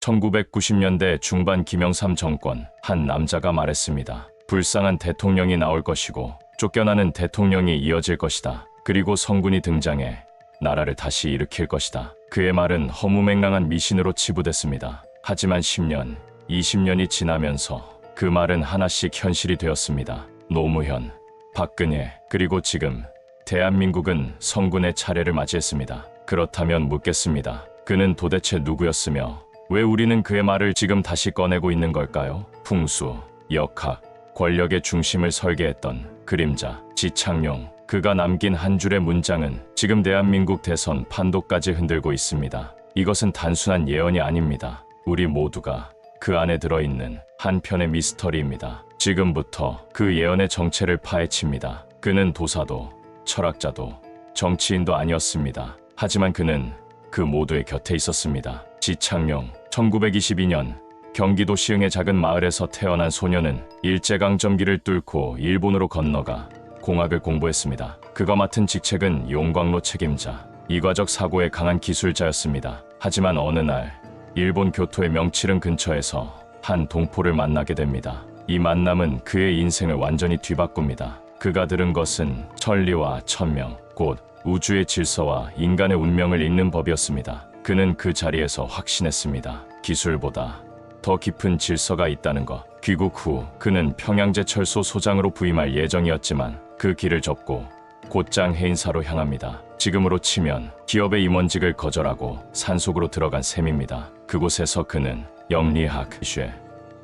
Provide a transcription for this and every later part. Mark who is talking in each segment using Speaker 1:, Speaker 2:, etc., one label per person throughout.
Speaker 1: 1990년대 중반 김영삼 정권, 한 남자가 말했습니다. 불쌍한 대통령이 나올 것이고 쫓겨나는 대통령이 이어질 것이다. 그리고 성군이 등장해 나라를 다시 일으킬 것이다. 그의 말은 허무맹랑한 미신으로 치부됐습니다. 하지만 10년, 20년이 지나면서 그 말은 하나씩 현실이 되었습니다. 노무현, 박근혜, 그리고 지금 대한민국은 성군의 차례를 맞이했습니다. 그렇다면 묻겠습니다. 그는 도대체 누구였으며 왜 우리는 그의 말을 지금 다시 꺼내고 있는 걸까요? 풍수, 역학, 권력의 중심을 설계했던 그림자, 지창용. 그가 남긴 한 줄의 문장은 지금 대한민국 대선 판도까지 흔들고 있습니다. 이것은 단순한 예언이 아닙니다. 우리 모두가 그 안에 들어있는 한 편의 미스터리입니다. 지금부터 그 예언의 정체를 파헤칩니다. 그는 도사도, 철학자도, 정치인도 아니었습니다. 하지만 그는 그 모두의 곁에 있었습니다. 지창용, 1922년 경기도 시흥의 작은 마을에서 태어난 소녀는 일제강점기를 뚫고 일본으로 건너가 공학을 공부했습니다. 그가 맡은 직책은 용광로 책임자, 이과적 사고에 강한 기술자였습니다. 하지만 어느 날 일본 교토의 명치릉 근처에서 한 동포를 만나게 됩니다. 이 만남은 그의 인생을 완전히 뒤바꿉니다. 그가 들은 것은 천리와 천명, 곧 우주의 질서와 인간의 운명을 읽는 법이었습니다. 그는 그 자리에서 확신했습니다. 기술보다 더 깊은 질서가 있다는 것. 귀국 후 그는 평양제철소 소장으로 부임할 예정이었지만 그 길을 접고 곧장 해인사로 향합니다. 지금으로 치면 기업의 임원직을 거절하고 산속으로 들어간 셈입니다. 그곳에서 그는 영리학,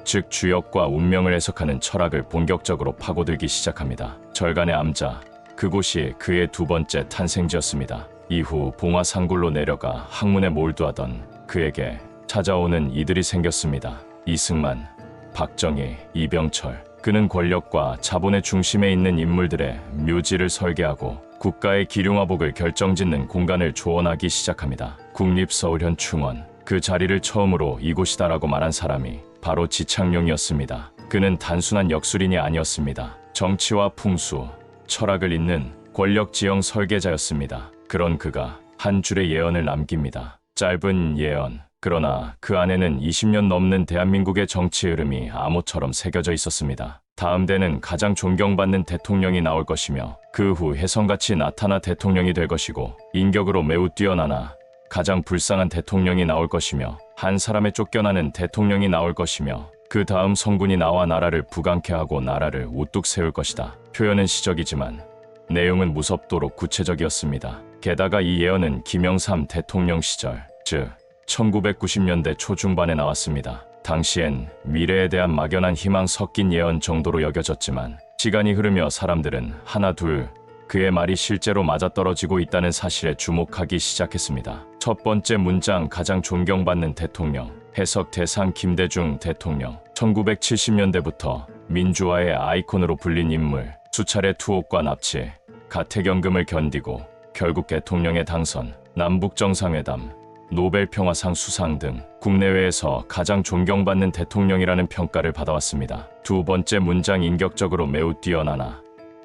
Speaker 1: 즉 주역과 운명을 해석하는 철학을 본격적으로 파고들기 시작합니다. 절간의 암자, 그곳이 그의 두 번째 탄생지였습니다. 이후 봉화상굴로 내려가 학문에 몰두하던 그에게 찾아오는 이들이 생겼습니다. 이승만, 박정희, 이병철. 그는 권력과 자본의 중심에 있는 인물들의 묘지를 설계하고 국가의 기륭화복을 결정짓는 공간을 조언하기 시작합니다. 국립서울현충원, 그 자리를 처음으로 이곳이다라고 말한 사람이 바로 지창용이었습니다. 그는 단순한 역술인이 아니었습니다. 정치와 풍수, 철학을 잇는 권력지형 설계자였습니다. 그런 그가 한 줄의 예언을 남깁니다. 짧은 예언. 그러나 그 안에는 20년 넘는 대한민국의 정치 흐름이 암호처럼 새겨져 있었습니다. 다음 대는 가장 존경받는 대통령이 나올 것이며 그 후 혜성같이 나타나 대통령이 될 것이고 인격으로 매우 뛰어나나 가장 불쌍한 대통령이 나올 것이며 한 사람의 쫓겨나는 대통령이 나올 것이며 그 다음 성군이 나와 나라를 부강케 하고 나라를 우뚝 세울 것이다. 표현은 시적이지만 내용은 무섭도록 구체적이었습니다. 게다가 이 예언은 김영삼 대통령 시절, 즉 1990년대 초중반에 나왔습니다. 당시엔 미래에 대한 막연한 희망 섞인 예언 정도로 여겨졌지만 시간이 흐르며 사람들은 하나 둘 그의 말이 실제로 맞아떨어지고 있다는 사실에 주목하기 시작했습니다. 첫 번째 문장, 가장 존경받는 대통령. 해석 대상 김대중 대통령. 1970년대부터 민주화의 아이콘으로 불린 인물. 수차례 투옥과 납치, 가택연금을 견디고 결국 대통령에 당선. 남북정상회담, 노벨 평화상 수상 등 국내외에서 가장 존경받는 대통령이라는 평가를 받아왔습니다. 두 번째 문장, 인격적으로 매우 뛰어나나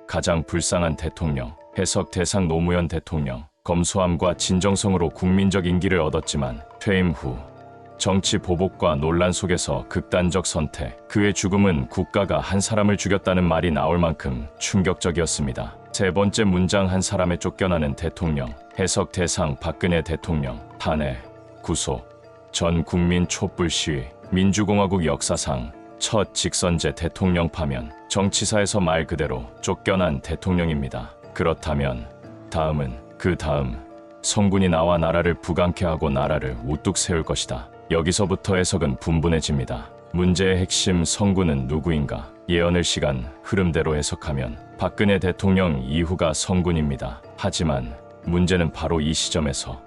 Speaker 1: 가장 불쌍한 대통령. 해석 대상 노무현 대통령. 검소함과 진정성으로 국민적 인기를 얻었지만 퇴임 후 정치 보복과 논란 속에서 극단적 선택. 그의 죽음은 국가가 한 사람을 죽였다는 말이 나올 만큼 충격적이었습니다. 세 번째 문장, 한 사람에 쫓겨나는 대통령. 해석 대상 박근혜 대통령. 탄핵, 구속, 전 국민 촛불 시위. 민주공화국 역사상 첫 직선제 대통령 파면. 정치사에서 말 그대로 쫓겨난 대통령입니다. 그렇다면 다음은 그 다음 성군이 나와 나라를 부강케 하고 나라를 우뚝 세울 것이다. 여기서부터 해석은 분분해집니다. 문제의 핵심, 성군은 누구인가? 예언을 시간 흐름대로 해석하면 박근혜 대통령 이후가 성군입니다. 하지만 문제는 바로 이 시점에서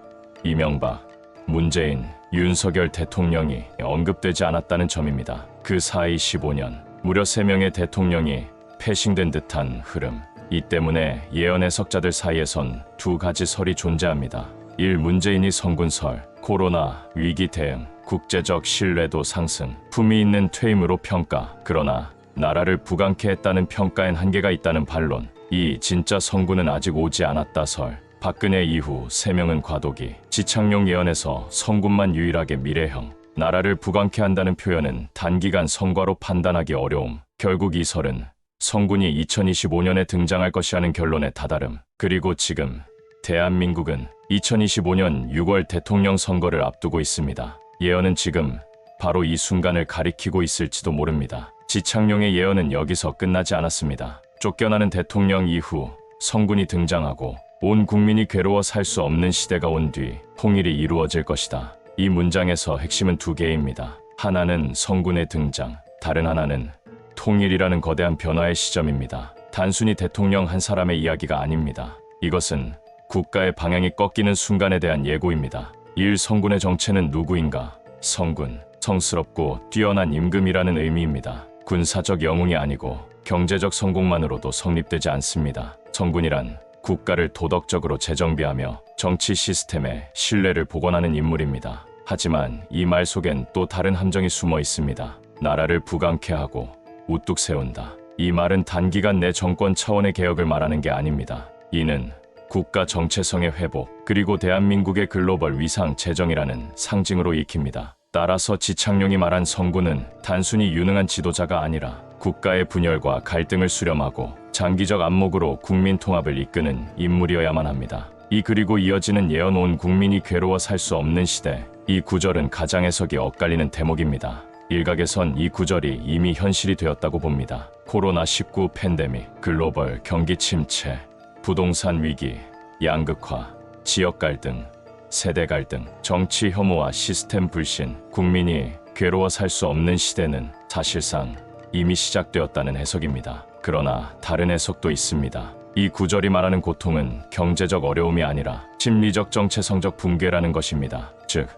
Speaker 1: 이명박, 문재인, 윤석열 대통령이 언급되지 않았다는 점입니다. 그 사이 15년, 무려 3명의 대통령이 패싱된 듯한 흐름. 이 때문에 예언 해석자들 사이에선 두 가지 설이 존재합니다. 1. 문재인이 성군설, 코로나 위기 대응, 국제적 신뢰도 상승, 품위 있는 퇴임으로 평가. 그러나 나라를 부강케 했다는 평가엔 한계가 있다는 반론. 2. 진짜 성군은 아직 오지 않았다 설, 박근혜 이후 3명은 과도기. 지창용 예언에서 성군만 유일하게 미래형, 나라를 부강케 한다는 표현은 단기간 성과로 판단하기 어려움. 결국 이 설은 성군이 2025년에 등장할 것이라는 결론에 다다름. 그리고 지금 대한민국은 2025년 6월 대통령 선거를 앞두고 있습니다. 예언은 지금 바로 이 순간을 가리키고 있을지도 모릅니다. 지창룡의 예언은 여기서 끝나지 않았습니다. 쫓겨나는 대통령 이후 성군이 등장하고 온 국민이 괴로워 살 수 없는 시대가 온 뒤 통일이 이루어질 것이다. 이 문장에서 핵심은 두 개입니다. 하나는 성군의 등장, 다른 하나는 통일이라는 거대한 변화의 시점입니다. 단순히 대통령 한 사람의 이야기가 아닙니다. 이것은 국가의 방향이 꺾이는 순간에 대한 예고입니다. 성군의 정체는 누구인가? 성군, 성스럽고 뛰어난 임금이라는 의미입니다. 군사적 영웅이 아니고 경제적 성공만으로도 성립되지 않습니다. 성군이란 국가를 도덕적으로 재정비하며 정치 시스템의 신뢰를 복원하는 인물입니다. 하지만 이 말 속엔 또 다른 함정이 숨어 있습니다. 나라를 부강케 하고 우뚝 세운다. 이 말은 단기간 내 정권 차원의 개혁을 말하는 게 아닙니다. 이는 국가 정체성의 회복, 그리고 대한민국의 글로벌 위상 제정이라는 상징으로 익힙니다. 따라서 지창룡이 말한 성군은 단순히 유능한 지도자가 아니라 국가의 분열과 갈등을 수렴하고 장기적 안목으로 국민 통합을 이끄는 인물이어야만 합니다. 그리고 이어지는 예언 온 국민이 괴로워 살 수 없는 시대. 이 구절은 가장 해석이 엇갈리는 대목입니다. 일각에선 이 구절이 이미 현실이 되었다고 봅니다. 코로나19 팬데믹, 글로벌 경기 침체, 부동산 위기, 양극화, 지역 갈등, 세대 갈등, 정치 혐오와 시스템 불신, 국민이 괴로워 살 수 없는 시대는 사실상 이미 시작되었다는 해석입니다. 그러나 다른 해석도 있습니다. 이 구절이 말하는 고통은 경제적 어려움이 아니라 심리적 정체성적 붕괴라는 것입니다. 즉,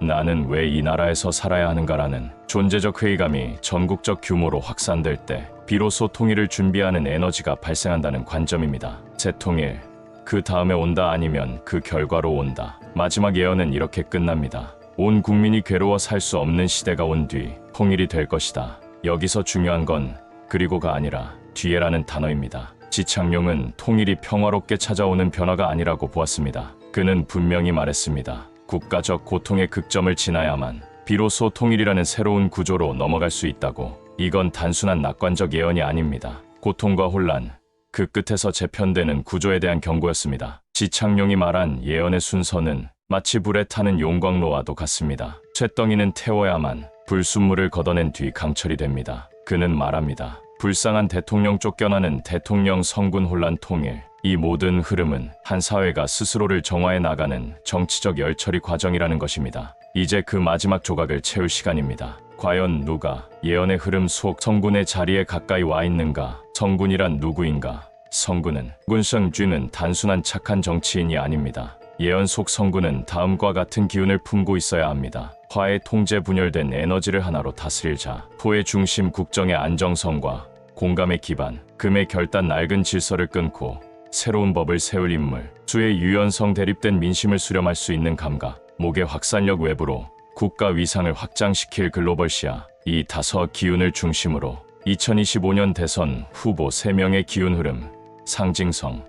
Speaker 1: 나는 왜 이 나라에서 살아야 하는가라는 존재적 회의감이 전국적 규모로 확산될 때 비로소 통일을 준비하는 에너지가 발생한다는 관점입니다. 재통일, 그 다음에 온다 아니면 그 결과로 온다. 마지막 예언은 이렇게 끝납니다. 온 국민이 괴로워 살 수 없는 시대가 온 뒤 통일이 될 것이다. 여기서 중요한 건 그리고가 아니라 뒤에라는 단어입니다. 지창룡은 통일이 평화롭게 찾아오는 변화가 아니라고 보았습니다. 그는 분명히 말했습니다. 국가적 고통의 극점을 지나야만 비로소 통일이라는 새로운 구조로 넘어갈 수 있다고. 이건 단순한 낙관적 예언이 아닙니다. 고통과 혼란, 그 끝에서 재편되는 구조에 대한 경고였습니다. 지창룡이 말한 예언의 순서는 마치 불에 타는 용광로와도 같습니다. 쇳덩이는 태워야만 불순물을 걷어낸 뒤 강철이 됩니다. 그는 말합니다. 불쌍한 대통령 쫓겨나는 대통령 성군 혼란 통일. 이 모든 흐름은 한 사회가 스스로를 정화해 나가는 정치적 열처리 과정이라는 것입니다. 이제 그 마지막 조각을 채울 시간입니다. 과연 누가 예언의 흐름 속 성군의 자리에 가까이 와 있는가? 성군이란 누구인가? 성군은 군성쥐는 단순한 착한 정치인이 아닙니다. 예언 속 성군은 다음과 같은 기운을 품고 있어야 합니다. 화의 통제 분열된 에너지를 하나로 다스릴 자, 토의 중심 국정의 안정성과 공감의 기반, 금의 결단 낡은 질서를 끊고 새로운 법을 세울 인물, 수의 유연성 대립된 민심을 수렴할 수 있는 감각, 목의 확산력 외부로 국가 위상을 확장시킬 글로벌 시야. 이 다섯 기운을 중심으로 2025년 대선 후보 3명의 기운 흐름, 상징성,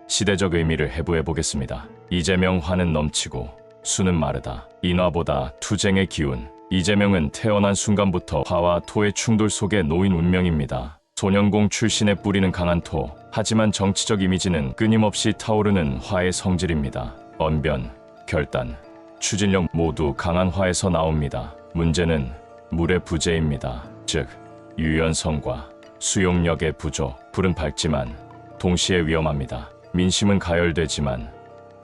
Speaker 1: 시대적 의미를 해부해 보겠습니다. 이재명 화는 넘치고 수는 마르다. 인화보다 투쟁의 기운. 이재명은 태어난 순간부터 화와 토의 충돌 속에 놓인 운명입니다. 소년공 출신의 뿌리는 강한 토. 하지만 정치적 이미지는 끊임없이 타오르는 화의 성질입니다. 언변, 결단, 추진력 모두 강한 화에서 나옵니다. 문제는 물의 부재입니다. 즉, 유연성과 수용력의 부족. 불은 밝지만 동시에 위험합니다. 민심은 가열되지만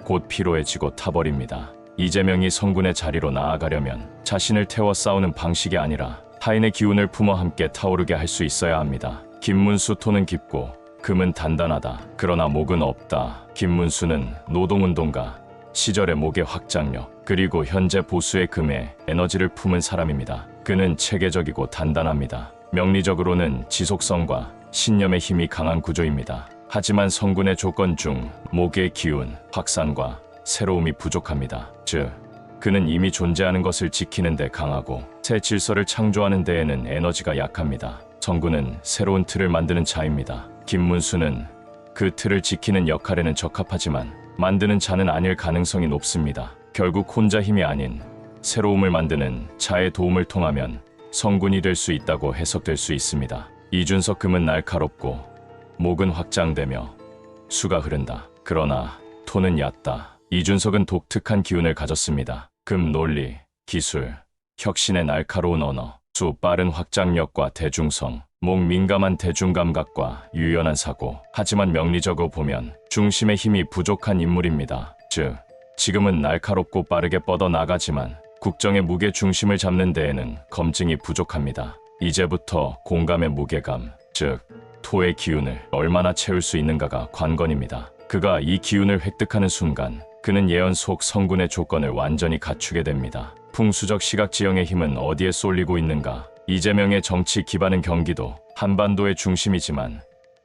Speaker 1: 곧 피로해지고 타버립니다. 이재명이 성군의 자리로 나아가려면 자신을 태워 싸우는 방식이 아니라 타인의 기운을 품어 함께 타오르게 할 수 있어야 합니다. 김문수 토는 깊고 금은 단단하다. 그러나 목은 없다. 김문수는 노동운동가, 시절의 목의 확장력, 그리고 현재 보수의 금에 에너지를 품은 사람입니다. 그는 체계적이고 단단합니다. 명리적으로는 지속성과 신념의 힘이 강한 구조입니다. 하지만 성군의 조건 중 목의 기운, 확산과 새로움이 부족합니다. 즉, 그는 이미 존재하는 것을 지키는 데 강하고 새 질서를 창조하는 데에는 에너지가 약합니다. 성군은 새로운 틀을 만드는 자입니다. 김문수는 그 틀을 지키는 역할에는 적합하지만 만드는 자는 아닐 가능성이 높습니다. 결국 혼자 힘이 아닌 새로움을 만드는 자의 도움을 통하면 성군이 될 수 있다고 해석될 수 있습니다. 이준석 금은 날카롭고 목은 확장되며 수가 흐른다. 그러나 토는 얕다. 이준석은 독특한 기운을 가졌습니다. 금 논리, 기술, 혁신의 날카로운 언어, 수 빠른 확장력과 대중성, 목 민감한 대중감각과 유연한 사고. 하지만 명리적으로 보면 중심의 힘이 부족한 인물입니다. 즉, 지금은 날카롭고 빠르게 뻗어나가지만 국정의 무게 중심을 잡는 데에는 검증이 부족합니다. 이제부터 공감의 무게감, 즉 토의 기운을 얼마나 채울 수 있는가가 관건입니다. 그가 이 기운을 획득하는 순간 그는 예언 속 성군의 조건을 완전히 갖추게 됩니다. 풍수적 시각지형의 힘은 어디에 쏠리고 있는가? 이재명의 정치 기반은 경기도, 한반도의 중심이지만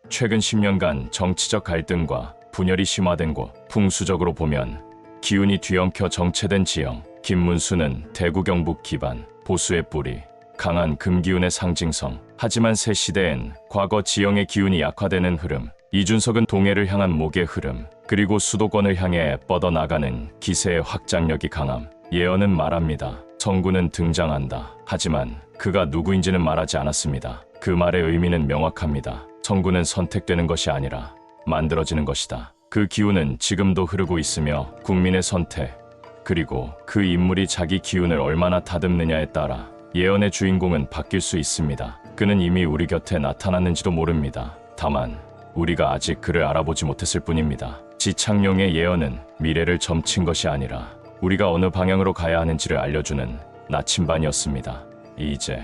Speaker 1: 최근 10년간 정치적 갈등과 분열이 심화된 곳, 풍수적으로 보면 기운이 뒤엉켜 정체된 지형, 김문수는 대구 경북 기반, 보수의 뿌리, 강한 금기운의 상징성. 하지만 새 시대엔 과거 지형의 기운이 약화되는 흐름, 이준석은 동해를 향한 목의 흐름, 그리고 수도권을 향해 뻗어나가는 기세의 확장력이 강함. 예언은 말합니다. 성군은 등장한다. 하지만 그가 누구인지는 말하지 않았습니다. 그 말의 의미는 명확합니다. 성군은 선택되는 것이 아니라 만들어지는 것이다. 그 기운은 지금도 흐르고 있으며 국민의 선택, 그리고 그 인물이 자기 기운을 얼마나 다듬느냐에 따라 예언의 주인공은 바뀔 수 있습니다. 그는 이미 우리 곁에 나타났는지도 모릅니다. 다만 우리가 아직 그를 알아보지 못했을 뿐입니다. 지창룡의 예언은 미래를 점친 것이 아니라 우리가 어느 방향으로 가야 하는지를 알려주는 나침반이었습니다. 이제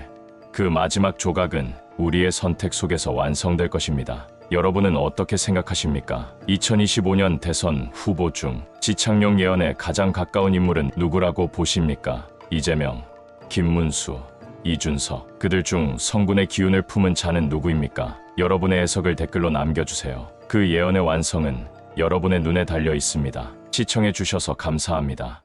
Speaker 1: 그 마지막 조각은 우리의 선택 속에서 완성될 것입니다. 여러분은 어떻게 생각하십니까? 2025년 대선 후보 중 지창룡 예언에 가장 가까운 인물은 누구라고 보십니까? 이재명, 김문수, 이준석. 그들 중 성군의 기운을 품은 자는 누구입니까? 여러분의 해석을 댓글로 남겨주세요. 그 예언의 완성은 여러분의 눈에 달려 있습니다. 시청해 주셔서 감사합니다.